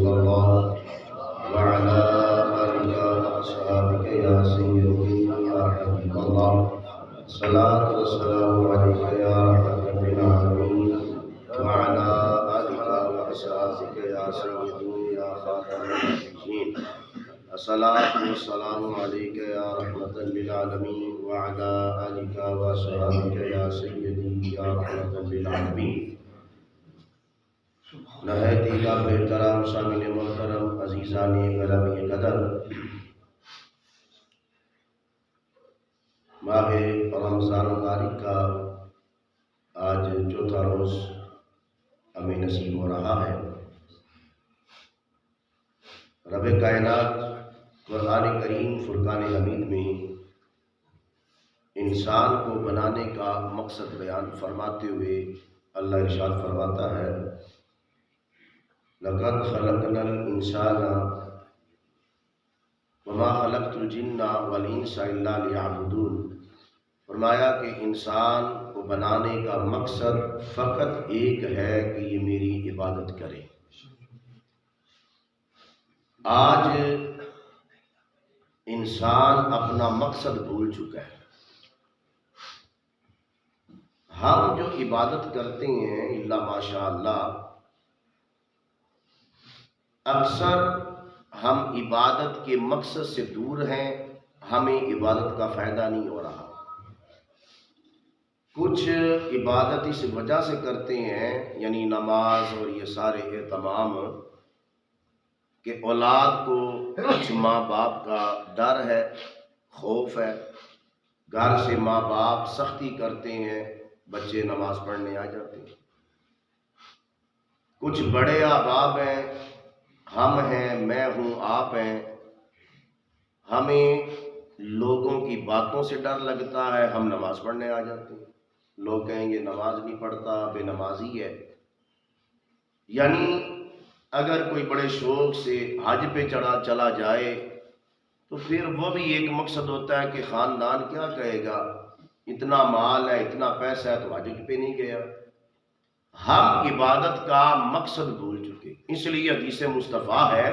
رسول الله وعلى آلك وأصحابك يا سيدي يا حبيب الله الصلاة والسلام عليك يا رحمة للعالمين وعلى آلك وأصحابك يا سيدي يا خاتم النبيين الصلاة والسلام عليك يا رحمة للعالمين وعلى آلك وأصحابك يا سيدي يا رحمة للعالمين. نہایت ہی قابل احترام سامعین محترم عزیزان گرامی قدر، ماہ رمضان مبارک کا آج چوتھا روز ہمیں نصیب ہو رہا ہے. رب کائنات قرآن کریم فرقان حمید میں انسان کو بنانے کا مقصد بیان فرماتے ہوئے اللہ ارشاد فرماتا ہے لَقَدْ خَلَقْنَا الْإِنسَانَ وَمَا خَلَقْتُ الْجِنَّ وَالْإِنسَ إِلَّا لِيَعْبُدُونَ. فرمایا کہ انسان کو بنانے کا مقصد فقط ایک ہے کہ یہ میری عبادت کرے. آج انسان اپنا مقصد بھول چکا ہے. ہم جو عبادت کرتے ہیں الا ماشاء اللہ، اکثر ہم عبادت کے مقصد سے دور ہیں، ہمیں عبادت کا فائدہ نہیں ہو رہا. کچھ عبادت اس وجہ سے کرتے ہیں، یعنی نماز اور یہ سارے اہتمام، کہ اولاد کو کچھ ماں باپ کا ڈر ہے، خوف ہے، گھر سے ماں باپ سختی کرتے ہیں، بچے نماز پڑھنے آ جاتے ہیں. کچھ بڑے احباب ہیں، ہم ہیں، میں ہوں، آپ ہیں، ہمیں لوگوں کی باتوں سے ڈر لگتا ہے، ہم نماز پڑھنے آ جاتے ہیں. لوگ کہیں گے نماز نہیں پڑھتا، بے نمازی ہے. یعنی اگر کوئی بڑے شوق سے حج پہ چلا جائے تو پھر وہ بھی ایک مقصد ہوتا ہے کہ خاندان کیا کہے گا، اتنا مال ہے، اتنا پیسہ ہے تو حج پہ نہیں گیا. ہم عبادت کا مقصد بھول چکے. اس لیے حدیث مصطفیٰ ہے،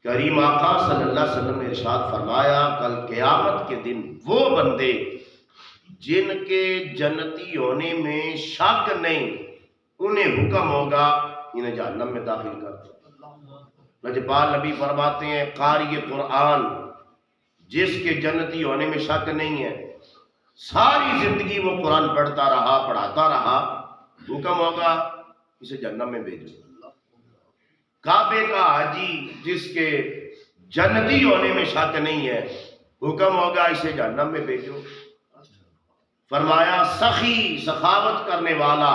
کریم آقا صلی اللہ علیہ وسلم نے ارشاد فرمایا کل قیامت کے دن وہ بندے جن کے جنتی ہونے میں شک نہیں، انہیں حکم ہوگا انہیں جہنم میں داخل کر دو. لجپال نبی فرماتے ہیں قاری قرآن جس کے جنتی ہونے میں شک نہیں ہے، ساری زندگی وہ قرآن پڑھتا رہا، پڑھاتا رہا، حکم ہوگا اسے جہنم میں بھیجو. کعبے کا حاجی جس کے جنتی ہونے میں شک نہیں ہے، حکم ہوگا اسے جہنم میں بھیجو. فرمایا سخی سخاوت کرنے والا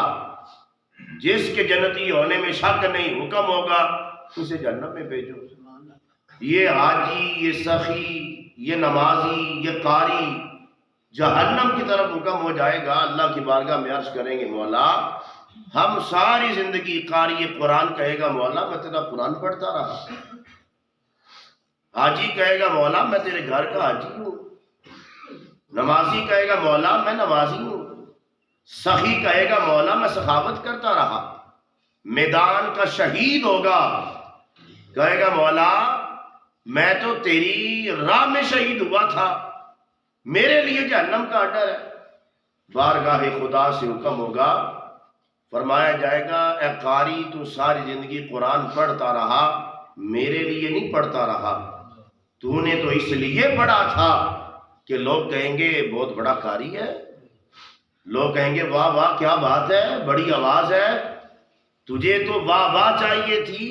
جس کے جنتی ہونے میں شک نہیں، حکم ہوگا اسے جہنم میں بھیجو. یہ حاجی، یہ سخی، یہ نمازی، یہ قاری جہنم کی طرف حکم ہو جائے گا. اللہ کی بارگاہ میں عرض کریں گے مولا ہم ساری زندگی قاری قرآن کہے گا مولا میں تیرا قرآن پڑھتا رہا. حاجی کہے گا مولا میں تیرے گھر کا حاجی ہوں. نمازی کہے گا مولا میں نمازی ہوں. سخی کہے گا مولا میں سخاوت کرتا رہا. میدان کا شہید ہوگا کہے گا مولا میں تو تیری راہ میں شہید ہوا تھا، میرے لیے جہنم کا ڈر ہے. بارگاہ خدا سے حکم ہوگا، فرمایا جائے گا اے قاری تو ساری زندگی قرآن پڑھتا رہا، میرے لیے نہیں پڑھتا رہا. تو نے تو اس لیے پڑھا تھا کہ لوگ کہیں گے بہت بڑا قاری ہے، لوگ کہیں گے واہ واہ کیا بات ہے، بڑی آواز ہے. تجھے تو واہ واہ چاہیے تھی،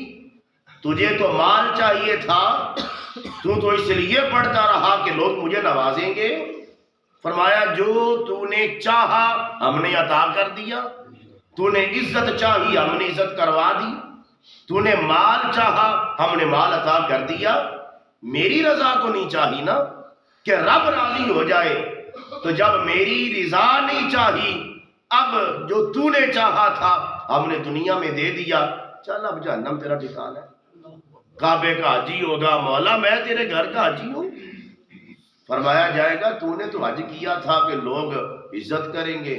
تجھے تو مال چاہیے تھا، تو اس لیے پڑھتا رہا کہ لوگ مجھے نوازیں گے. فرمایا جو تو نے چاہا ہم نے عطا کر دیا، تو نے عزت چاہی ہم نے عزت کروا دی، تو نے مال چاہا ہم نے مال عطا کر دیا. میری رضا تو نہیں چاہی نا کہ رب راضی ہو جائے. تو جب میری رضا نہیں چاہی، اب جو تو نے چاہا تھا ہم نے دنیا میں دے دیا، چل اب جہنم تیرا ٹھکانہ ہے. کعبے کا حاجی ہوگا مولا میں تیرے گھر کا حاجی ہوں. فرمایا جائے گا تو نے تو حج کیا تھا کہ لوگ عزت کریں گے،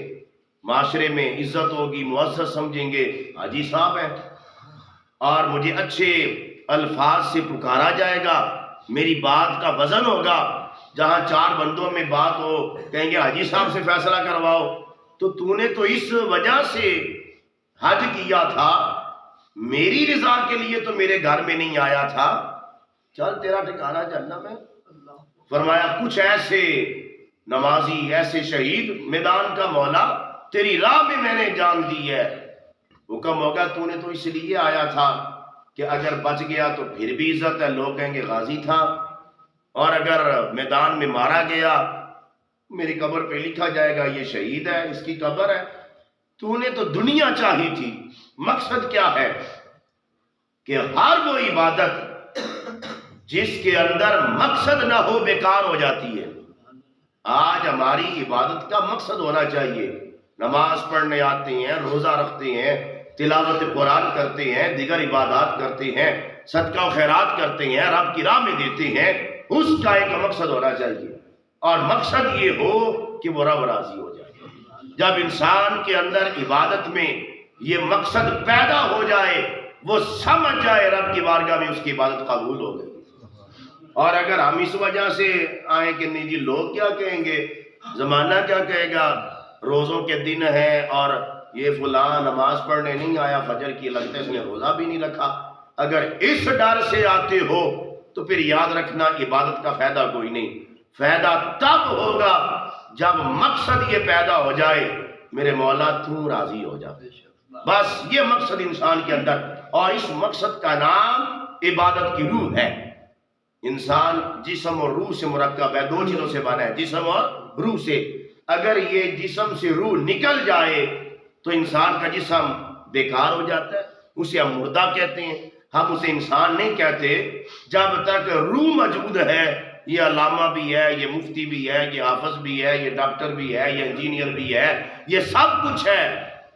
معاشرے میں عزت ہوگی، معزز سمجھیں گے، حاجی صاحب ہیں. اور مجھے اچھے الفاظ سے پکارا جائے گا، میری بات کا وزن ہوگا. جہاں 4 بندوں میں بات ہو کہیں گے حاجی صاحب سے فیصلہ کرواؤ، تو نے تو اس وجہ سے حج کیا تھا، میری رضا کے لیے تو میرے گھر میں نہیں آیا تھا، چل تیرا ٹھکانہ جہنم ہے. فرمایا کچھ ایسے نمازی، ایسے شہید میدان کا مولا تیری راہ میں میں نے جان دی ہے. حکم ہوگا نے تو اس لیے آیا تھا کہ اگر بچ گیا تو پھر بھی عزت ہے، لوگ کہیں گے غازی تھا، اور اگر میدان میں مارا گیا میری قبر پہ لکھا جائے گا یہ شہید ہے، اس کی قبر ہے. نے تو دنیا چاہی تھی. مقصد کیا ہے کہ ہر وہ عبادت جس کے اندر مقصد نہ ہو بیکار ہو جاتی ہے. آج ہماری عبادت کا مقصد ہونا چاہیے. نماز پڑھنے آتے ہیں، روزہ رکھتے ہیں، تلاوت قرآن کرتے ہیں، دیگر عبادات کرتے ہیں، صدقہ و خیرات کرتے ہیں، رب کی راہ میں دیتے ہیں، اس کا ایک مقصد ہونا چاہیے. اور مقصد یہ ہو کہ وہ رب راضی ہو جائے. جب انسان کے اندر عبادت میں یہ مقصد پیدا ہو جائے، وہ سمجھ جائے رب کی بارگاہ میں اس کی عبادت قبول ہو گئی. اور اگر ہم اس وجہ سے آئیں کہ نہیں جی لوگ کیا کہیں گے، زمانہ کیا کہے گا، روزوں کے دن ہے اور یہ فلاں نماز پڑھنے نہیں آیا، فجر کی لگتے اس نے روزہ بھی نہیں رکھا، اگر اس ڈر سے آتے ہو تو پھر یاد رکھنا عبادت کا فائدہ کوئی نہیں. فائدہ تب ہوگا جب مقصد یہ پیدا ہو جائے میرے مولا تو راضی ہو جا. بس یہ مقصد انسان کے اندر، اور اس مقصد کا نام عبادت کی روح ہے. انسان جسم اور روح سے مرکب ہے، 2 چیزوں سے بنا ہے، جسم اور روح سے. اگر یہ جسم سے روح نکل جائے تو انسان کا جسم بیکار ہو جاتا ہے، اسے ہم مردہ کہتے ہیں، ہم اسے انسان نہیں کہتے. جب تک روح موجود ہے، یہ علامہ بھی ہے، یہ مفتی بھی ہے، یہ حافظ بھی ہے، یہ ڈاکٹر بھی ہے، یہ انجینئر بھی ہے، یہ سب کچھ ہے.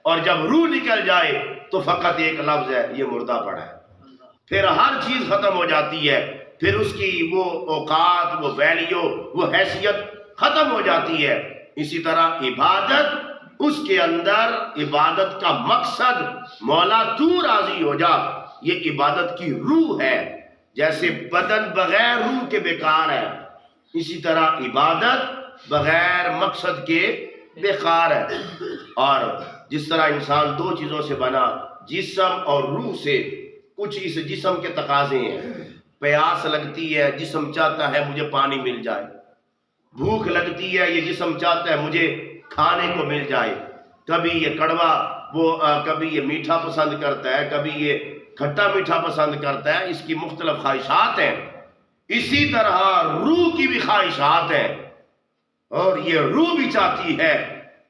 اور جب روح نکل جائے تو فقط ایک لفظ ہے، یہ مردہ پڑا ہے. پھر ہر چیز ختم ہو جاتی ہے، پھر اس کی وہ اوقات، وہ ویلیو، وہ حیثیت ختم ہو جاتی ہے. اسی طرح عبادت، اس کے اندر عبادت کا مقصد مولا تو راضی ہو جا، یہ عبادت کی روح ہے. جیسے بدن بغیر روح کے بیکار ہے، اسی طرح عبادت بغیر مقصد کے بیکار ہے. اور جس طرح انسان 2 چیزوں سے بنا، جسم اور روح سے، کچھ اس جسم کے تقاضے ہیں. پیاس لگتی ہے، جسم چاہتا ہے مجھے پانی مل جائے. بھوک لگتی ہے، یہ جسم چاہتا ہے مجھے کھانے کو مل جائے. کبھی یہ کڑوا، کبھی یہ میٹھا پسند کرتا ہے، کبھی یہ کھٹا میٹھا پسند کرتا ہے. اس کی مختلف خواہشات ہیں. اسی طرح روح کی بھی خواہشات ہیں، اور یہ روح بھی چاہتی ہے.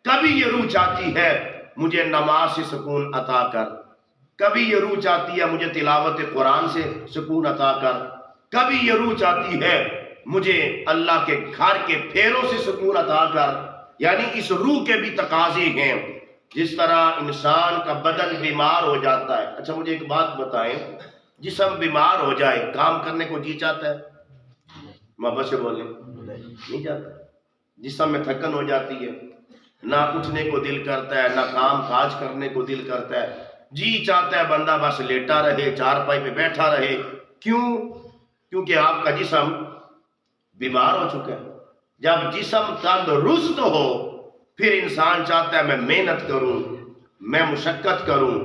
کبھی یہ روح چاہتی ہے مجھے نماز سے سکون عطا کر، کبھی یہ روح چاہتی ہے مجھے تلاوت قرآن سے سکون عطا کر، کبھی یہ روح چاہتی ہے مجھے اللہ کے گھر کے پھیروں سے سکون عطا کر. یعنی اس روح کے بھی تقاضے ہیں. جس طرح انسان کا بدن بیمار ہو جاتا ہے. اچھا مجھے ایک بات بتائیں، جسم بیمار ہو جائے کام کرنے کو جی چاہتا ہے؟ محبت سے بولیں، نہیں چاہتا. جسم میں تھکن ہو جاتی ہے، نہ اٹھنے کو دل کرتا ہے، نہ کام کاج کرنے کو دل کرتا ہے. جی چاہتا ہے بندہ بس لیٹا رہے، چارپائی پہ بیٹھا رہے. کیوں؟ کیونکہ آپ کا جسم بیمار ہو چکا ہے. جب جسم تندرست ہو پھر انسان چاہتا ہے میں محنت کروں، میں مشقت کروں،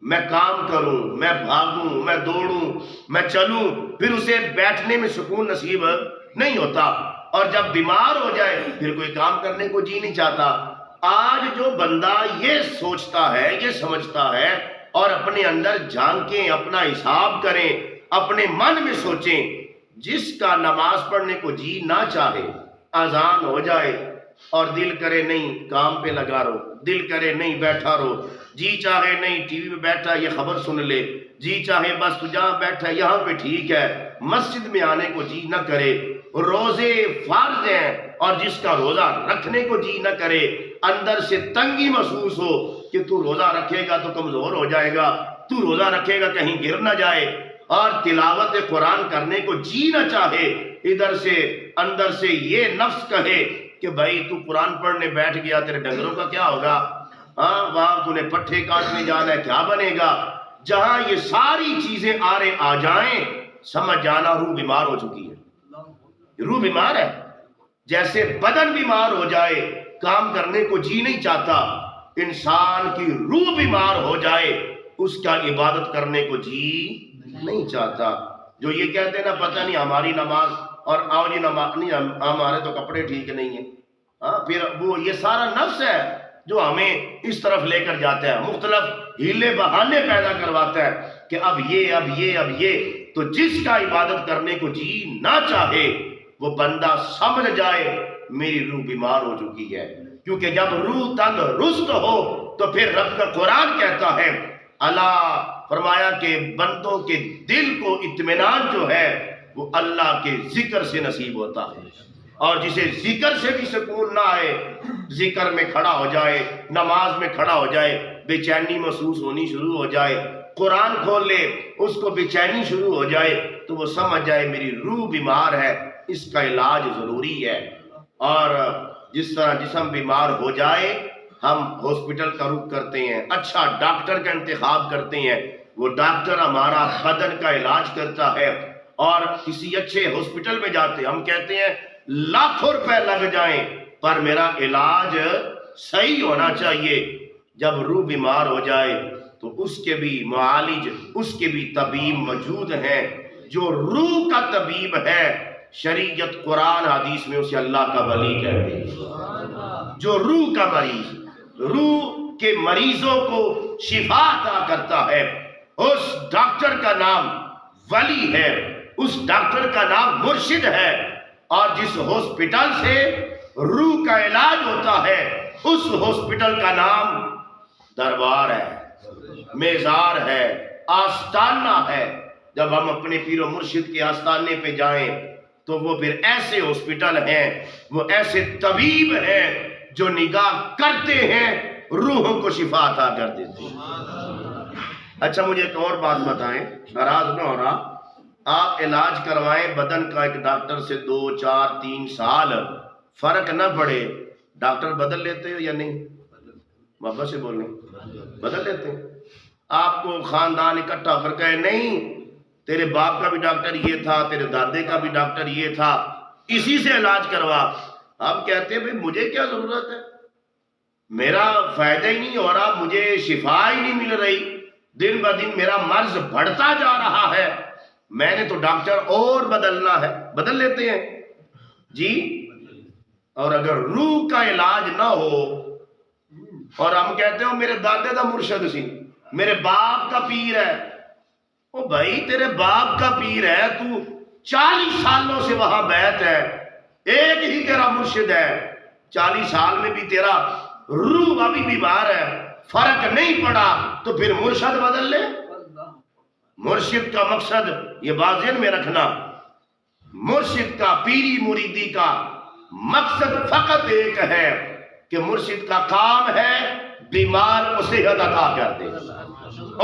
میں کام کروں، میں بھاگوں، میں دوڑوں، میں چلوں. پھر اسے بیٹھنے میں سکون نصیب نہیں ہوتا. اور جب بیمار ہو جائے پھر کوئی کام کرنے کو جی نہیں چاہتا. آج جو بندہ یہ سوچتا ہے، یہ سمجھتا ہے، اور اپنے اندر جھانکیں، اپنا حساب کریں، اپنے من میں سوچیں، جس کا نماز پڑھنے کو جی نہ چاہے، اذان ہو جائے اور دل کرے نہیں کام پہ لگا رہو، دل کرے نہیں بیٹھا رہو، جی چاہے نہیں ٹی وی پہ بیٹھا یہ خبر سن لے، جی چاہے بس تو جہاں بیٹھا یہاں پہ ٹھیک ہے، مسجد میں آنے کو جی نہ کرے. روزے فرض ہیں اور جس کا روزہ رکھنے کو جی نہ کرے، اندر سے تنگی محسوس ہو کہ تو روزہ رکھے گا تو کمزور ہو جائے گا، تو روزہ رکھے گا کہیں گر نہ جائے، اور تلاوت قرآن کرنے کو جی نہ چاہے، ادھر سے اندر سے یہ نفس کہے کہ بھائی تو قرآن پڑھنے بیٹھ گیا، تیرے ڈنگروں کا کیا ہوگا، ہاں وہاں تو نے پٹھے کاٹنے جانا ہے، کیا بنے گا. جہاں یہ ساری چیزیں آرے آ جائیں سمجھ جانا روح بیمار ہو چکی ہے. روح بیمار ہے. جیسے بدن بیمار ہو جائے کام کرنے کو جی نہیں چاہتا، انسان کی روح بیمار ہو جائے اس کا عبادت کرنے کو جی نہیں چاہتا. جو یہ کہتے ہیں نا پتہ نہیں ہماری نماز اور آؤ جی نماز نہیں، ہمارے تو کپڑے ٹھیک نہیں ہیں، ہاں پھر وہ یہ سارا نفس ہے جو ہمیں اس طرف لے کر جاتا ہے، مختلف ہیلے بہانے پیدا کرواتا ہے کہ اب یہ. تو جس کا عبادت کرنے کو جی نہ چاہے وہ بندہ سمجھ جائے میری روح بیمار ہو چکی ہے. کیونکہ جب روح تنگ رست ہو تو پھر رب کا قرآن کہتا ہے، اللہ فرمایا کہ بندوں کے دل کو اطمینان جو ہے وہ اللہ کے ذکر سے نصیب ہوتا ہے. اور جسے ذکر سے بھی سکون نہ آئے، ذکر میں کھڑا ہو جائے، نماز میں کھڑا ہو جائے، بے چینی محسوس ہونی شروع ہو جائے، قرآن کھول لے اس کو بے چینی شروع ہو جائے تو وہ سمجھ جائے میری روح بیمار ہے، اس کا علاج ضروری ہے. اور جس طرح جسم بیمار ہو جائے ہم ہاسپٹل کا رخ کرتے ہیں، اچھا ڈاکٹر کا انتخاب کرتے ہیں، وہ ڈاکٹر ہمارا بدن کا علاج کرتا ہے. اور کسی اچھے ہاسپٹل میں جاتے ہم کہتے ہیں لاکھوں روپے لگ جائیں پر میرا علاج صحیح ہونا چاہیے. جب روح بیمار ہو جائے تو اس کے بھی معالج، اس کے بھی طبیب موجود ہیں. جو روح کا طبیب ہے شریعت قرآن حدیث میں اسے اللہ کا ولی کہتے ہیں. جو روح کا مریض، روح کے مریضوں کو شفا عطا کرتا ہے، اس ڈاکٹر کا نام ولی ہے، اس ڈاکٹر کا نام مرشد ہے. اور جس ہاسپٹل سے روح کا علاج ہوتا ہے اس ہاسپٹل کا نام دربار ہے، میزار ہے، آستانہ ہے. جب ہم اپنے پیر و مرشد کے آستانے پہ جائیں تو وہ پھر ایسے ہاسپٹل ہیں، وہ ایسے طبیب ہیں جو نگاہ کرتے ہیں روحوں کو شفا عطا کر دیتے ہیں. اچھا مجھے ایک اور بات بتائیں، ناراض نہ ہو رہا، آپ علاج کروائیں بدن کا ایک ڈاکٹر سے 2 4 3 سال فرق نہ پڑے، ڈاکٹر بدل لیتے ہو یا نہیں؟ محبت سے بولیں، بدل لیتے ہیں. آپ کو خاندان اکٹھا کر کہے نہیں تیرے باپ کا بھی ڈاکٹر یہ تھا، تیرے دادے کا بھی ڈاکٹر یہ تھا، اسی سے علاج کروا. آپ کہتے ہیں بھئی مجھے کیا ضرورت ہے، میرا فائدہ ہی نہیں ہو رہا، مجھے شفا ہی نہیں مل رہی، دن بہ دن میرا مرض بڑھتا جا رہا ہے، میں نے تو ڈاکٹر اور بدلنا ہے. بدل لیتے ہیں جی. اور اگر روح کا علاج نہ ہو اور ہم کہتے ہیں میرے دادے دا مرشد سی، میرے باپ کا پیر ہے، او بھائی تیرے باپ کا پیر ہے، تو 40 سالوں سے وہاں بیعت ہے، ایک ہی تیرا مرشد ہے، 40 سال میں بھی تیرا روح ابھی بیمار ہے، فرق نہیں پڑا تو پھر مرشد بدل لے. مرشد کا مقصد یہ بات ذہن میں رکھنا، مرشد کا پیری مریدی کا مقصد فقط ایک ہے کہ مرشد کا کام ہے بیمار کو صحت عطا کر دے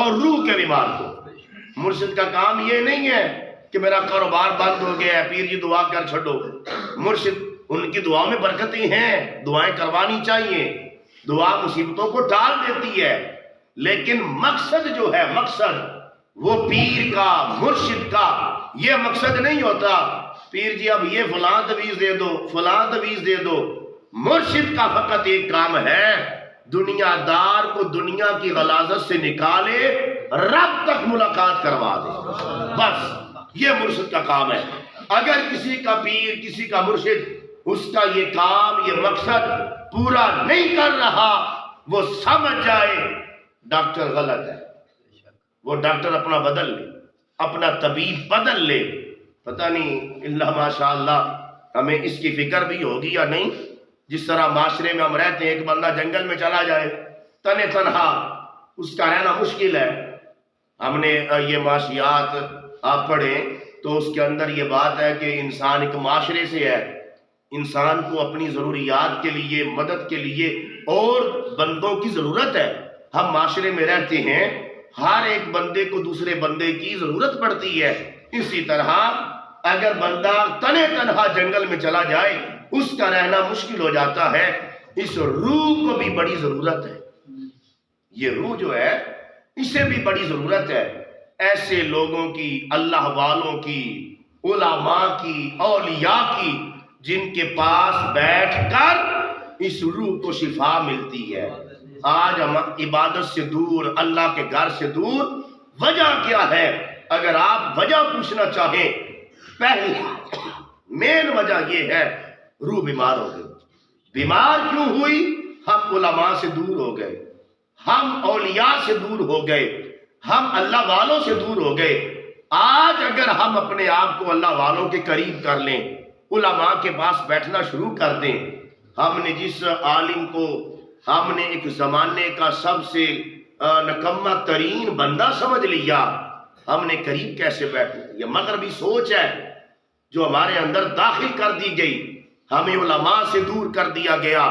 اور روح کے بیمار کو. مرشد کا کام یہ نہیں ہے کہ میرا کاروبار بند ہو گیا ہے پیر جی دعا کر چھوڑو. مرشد ان کی دعا میں برکتیں ہیں، دعائیں کروانی چاہیے، دعا مصیبتوں کو ٹال دیتی ہے، لیکن مقصد جو ہے مقصد وہ پیر کا مرشد کا یہ مقصد نہیں ہوتا پیر جی اب یہ فلاں تویز دے دو فلاں تویز دے دو. مرشد کا فقط ایک کام ہے دنیا دار کو دنیا کی غلاظت سے نکالے رب تک ملاقات کروا دے، بس یہ مرشد کا کام ہے. اگر کسی کا پیر کسی کا مرشد اس کا یہ کام یہ مقصد پورا نہیں کر رہا وہ سمجھ جائے ڈاکٹر غلط ہے. وہ ڈاکٹر اپنا بدل لے، اپنا طبیب بدل لے. پتہ نہیں اللہ ماشاءاللہ ہمیں اس کی فکر بھی ہوگی یا نہیں. جس طرح معاشرے میں ہم رہتے ہیں، ایک بندہ جنگل میں چلا جائے تنے تنہا، اس کا رہنا مشکل ہے. ہم نے یہ معاشیات آپ پڑھیں تو اس کے اندر یہ بات ہے کہ انسان ایک معاشرے سے ہے، انسان کو اپنی ضروریات کے لیے مدد کے لیے اور بندوں کی ضرورت ہے. ہم معاشرے میں رہتے ہیں، ہر ایک بندے کو دوسرے بندے کی ضرورت پڑتی ہے. اسی طرح اگر بندہ تنے تنہا جنگل میں چلا جائے اس کا رہنا مشکل ہو جاتا ہے. اس روح کو بھی بڑی ضرورت ہے. یہ روح جو ہے اس سے بھی بڑی ضرورت ہے ایسے لوگوں کی، اللہ والوں کی، علماء کی، اولیاء کی، جن کے پاس بیٹھ کر اس روح کو شفا ملتی ہے۔ آج ہم عبادت سے دور، اللہ کے گھر سے دور، وجہ کیا ہے؟ اگر آپ وجہ پوچھنا چاہیں، پہلی مین وجہ یہ ہے روح بیمار ہو گئی۔ بیمار کیوں ہوئی؟ ہم علماء سے دور ہو گئے، ہم اولیاء سے دور ہو گئے، ہم اللہ والوں سے دور ہو گئے۔ آج اگر ہم اپنے آپ کو اللہ والوں کے قریب کر لیں، علماء کے پاس بیٹھنا شروع کر دیں، ہم نے جس عالم کو ہم نے ایک زمانے کا سب سے نکمہ ترین بندہ سمجھ لیا، ہم نے قریب کیسے بیٹھنا؟ یہ مغربی سوچ ہے جو ہمارے اندر داخل کر دی گئی، ہمیں علماء سے دور کر دیا گیا،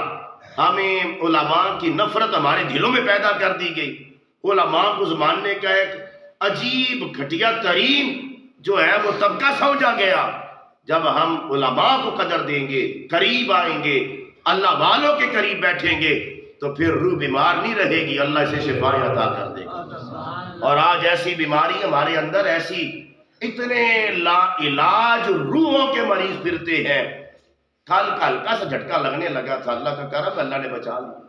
ہمیں علماء کی نفرت ہمارے دلوں میں پیدا کر دی گئی۔ علماء کو زمانے کا ایک عجیب گھٹیا ترین جو ہے وہ طبقہ سمجھا گیا۔ جب ہم علماء کو قدر دیں گے، قریب آئیں گے، اللہ والوں کے قریب بیٹھیں گے، تو پھر روح بیمار نہیں رہے گی، اللہ اسے شفائیں عطا کر دے گا۔ اور آج ایسی بیماری ہمارے اندر، ایسی اتنے لا علاج روحوں کے مریض پھرتے ہیں۔ کل کا ہلکا سا جھٹکا لگنے لگا تھا، اللہ کا کرم، اللہ نے بچا لیا،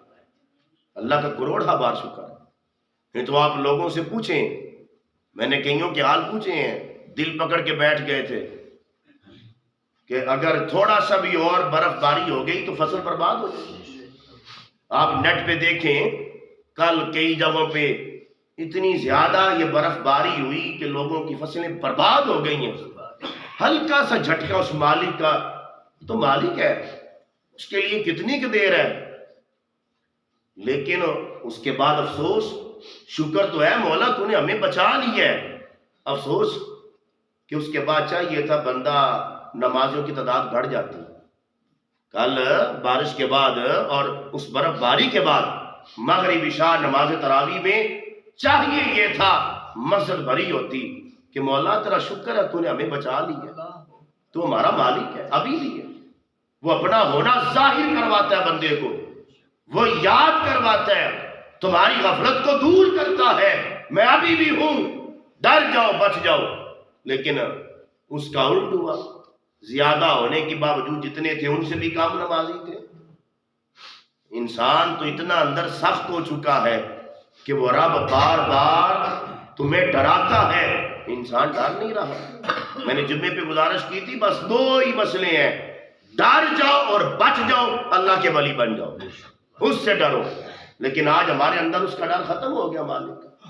اللہ کا کروڑا بار شکر ہے۔ نہیں تو آپ لوگوں سے پوچھیں، میں نے کئیوں کے حال پوچھے ہیں، دل پکڑ کے بیٹھ گئے تھے کہ اگر تھوڑا سا بھی اور برف باری ہو گئی تو فصل برباد ہو جائے۔ آپ نیٹ پہ دیکھیں، کل کئی جگہوں پہ اتنی زیادہ یہ برف باری ہوئی کہ لوگوں کی فصلیں برباد ہو گئی ہیں۔ ہلکا سا جھٹکا اس مالک کا، تو مالک ہے، اس کے لیے کتنی کی دیر ہے، لیکن اس کے بعد افسوس، شکر تو ہے مولا تو نے ہمیں بچا لیا ہے، افسوس کہ اس کے بعد چاہیے تھا بندہ نمازوں کی تعداد بڑھ جاتی۔ کل بارش کے بعد اور اس برف باری کے بعد مغرب عشاء نماز تراویح میں چاہیے یہ تھا مسجد بھری ہوتی کہ مولا تیرا شکر ہے تو نے ہمیں بچا لیا، تو ہمارا مالک ہے، ابھی بھی ہے، وہ اپنا ہونا ظاہر کرواتا ہے بندے کو، وہ یاد کرواتا ہے، تمہاری غفلت کو دور کرتا ہے، میں ابھی بھی ہوں، ڈر جاؤ، بچ جاؤ۔ لیکن اس کا الٹ ہوا، زیادہ ہونے کے باوجود جتنے تھے ان سے بھی کم نمازی تھے۔ انسان تو اتنا اندر سخت ہو چکا ہے کہ وہ رب بار بار تمہیں ڈراتا ہے، انسان ڈر نہیں رہا۔ میں نے جمعے پہ گزارش کی تھی، بس دو ہی مسئلے ہیں، ڈر جاؤ اور بچ جاؤ، اللہ کے ولی بن جاؤ، اس سے ڈرو۔ لیکن آج ہمارے اندر اس کا ڈر ختم ہو گیا۔ مالک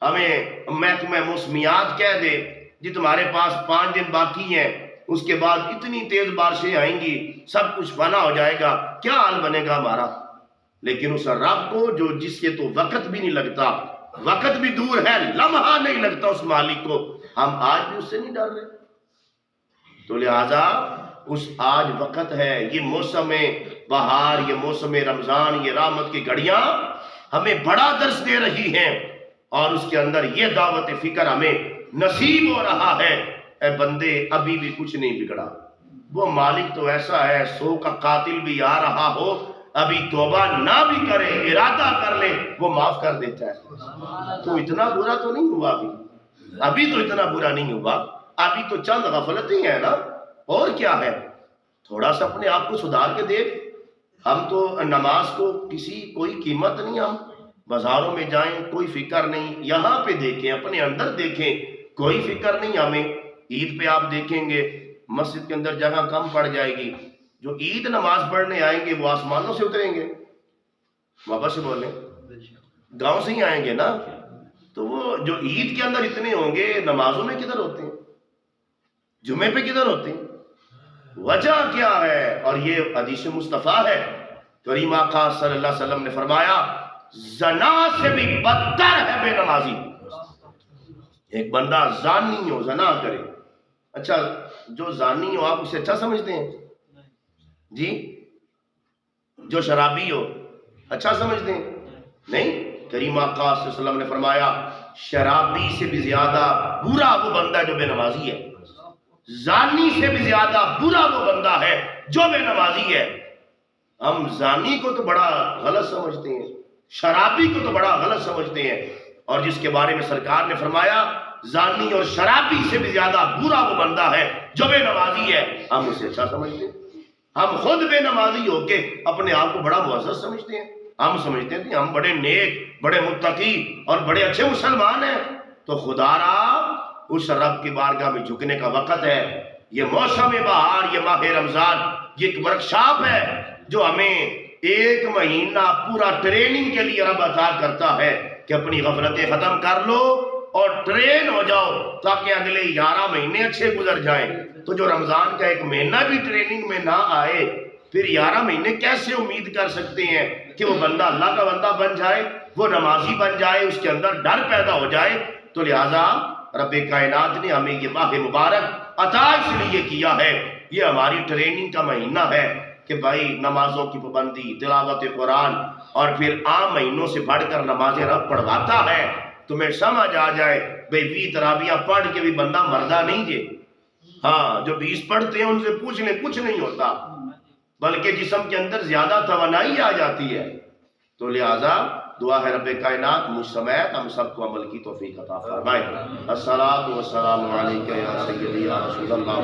ہمیں محکمہ موسمیات کہہ دے جی تمہارے پاس 5 دن باقی ہیں، اس کے بعد اتنی تیز بارشیں آئیں گی، سب کچھ فنا ہو جائے گا، کیا حال بنے گا ہمارا؟ لیکن اس رب کو جو جس کے تو وقت بھی نہیں لگتا، وقت بھی دور ہے، لمحہ نہیں لگتا، اس مالک کو ہم آج بھی اس سے نہیں ڈر رہے۔ تو لہٰذا اس آج وقت ہے، یہ موسم بہار، یہ موسم رمضان، یہ رحمت کی گھڑیاں ہمیں بڑا درس دے رہی ہیں، اور اس کے اندر یہ دعوت فکر ہمیں نصیب ہو رہا ہے، اے بندے ابھی بھی کچھ نہیں بگڑا، وہ مالک تو ایسا ہے 100 کا قاتل بھی آ رہا ہو، ابھی توبہ نہ بھی کرے، ارادہ کر لے، وہ معاف کر دیتا ہے۔ تو اتنا برا تو نہیں ہوا، ابھی تو اتنا برا نہیں ہوا، ابھی تو چند غفلتیں ہیں نا، اور کیا ہے؟ تھوڑا سا اپنے آپ کو سدھار کے دیکھ۔ ہم تو نماز کو کوئی قیمت نہیں، ہم بازاروں میں جائیں کوئی فکر نہیں، یہاں پہ دیکھیں، اپنے اندر دیکھیں، کوئی فکر نہیں ہمیں۔ عید پہ آپ دیکھیں گے مسجد کے اندر جگہ کم پڑ جائے گی، جو عید نماز پڑھنے آئیں گے وہ آسمانوں سے اتریں گے، واپس سے بولیں، گاؤں سے ہی آئیں گے نا، تو وہ جو عید کے اندر اتنے ہوں گے، نمازوں میں کدھر ہوتے ہیں، جمعے پہ کدھر ہوتے ہیں؟ وجہ کیا ہے؟ اور یہ حدیث مصطفیٰ ہے، کریم آقا صلی اللہ علیہ وسلم نے فرمایا زنا سے بھی بدتر ہے بے نمازی۔ ایک بندہ زانی ہو، زنا کرے، اچھا جو زانی ہو آپ اسے اچھا سمجھتے ہیں جی؟ جو شرابی ہو اچھا سمجھتے ہیں؟ نہیں، کریم آقا صلی اللہ علیہ وسلم نے فرمایا شرابی سے بھی زیادہ برا وہ بندہ ہے جو بے نمازی ہے، زانی سے بھی زیادہ برا وہ بندہ ہے جو بے نمازی ہے۔ ہم زانی کو تو بڑا غلط سمجھتے ہیں، شرابی کو تو بڑا غلط سمجھتے ہیں، اور جس کے بارے میں سرکار نے فرمایا زانی اور شرابی سے بھی زیادہ برا وہ بندہ ہے جو بے نمازی ہے، ہم اسے اچھا سمجھتے ہیں۔ ہم خود بے نمازی ہو کے اپنے آپ کو بڑا معزز سمجھتے ہیں، ہم سمجھتے ہیں کہ ہم بڑے نیک، بڑے متقی اور بڑے اچھے مسلمان ہیں۔ تو خدا را اس رب کی بارگاہ میں جھکنے کا وقت ہے۔ یہ موسم بہار، یہ ماہ رمضان، یہ ایک ورکشاپ ہے جو ہمیں 1 مہینہ پورا ٹریننگ کے لیے رب عطا کرتا ہے کہ اپنی غفلتیں ختم کر لو اور ٹرین ہو جاؤ تاکہ اگلے 11 مہینے اچھے گزر جائیں۔ تو جو رمضان کا 1 مہینہ بھی ٹریننگ میں نہ آئے پھر 11 مہینے کیسے امید کر سکتے ہیں کہ وہ بندہ اللہ کا بندہ بن جائے، وہ نمازی بن جائے، اس کے اندر ڈر پیدا ہو جائے۔ تو لہٰذا رب کائنات نے ہمیں یہ ماہ مبارک عطا اس لیے کیا ہے، یہ ہماری ٹریننگ کا مہینہ ہے کہ بھائی نمازوں کی پابندی، تلاوت قرآن، اور پھر عام مہینوں سے بڑھ کر نمازیں رب پڑھواتا ہے۔ تمہیں سمجھ آ جائے بھئی 20 تراویحاں پڑھ کے بھی بندہ مردہ نہیں جے، ہاں جو 20 پڑھتے ہیں ان سے پوچھ لیں، کچھ نہیں ہوتا، بلکہ جسم کے اندر زیادہ توانائی آ جاتی ہے۔ تو لہٰذا دعا ہے رب کائنات مجھ سمیت ہم سب کو عمل کی توفیق عطا فرمائے۔ الصلاۃ والسلام علیکہ یا سیدی یا رسول اللہ۔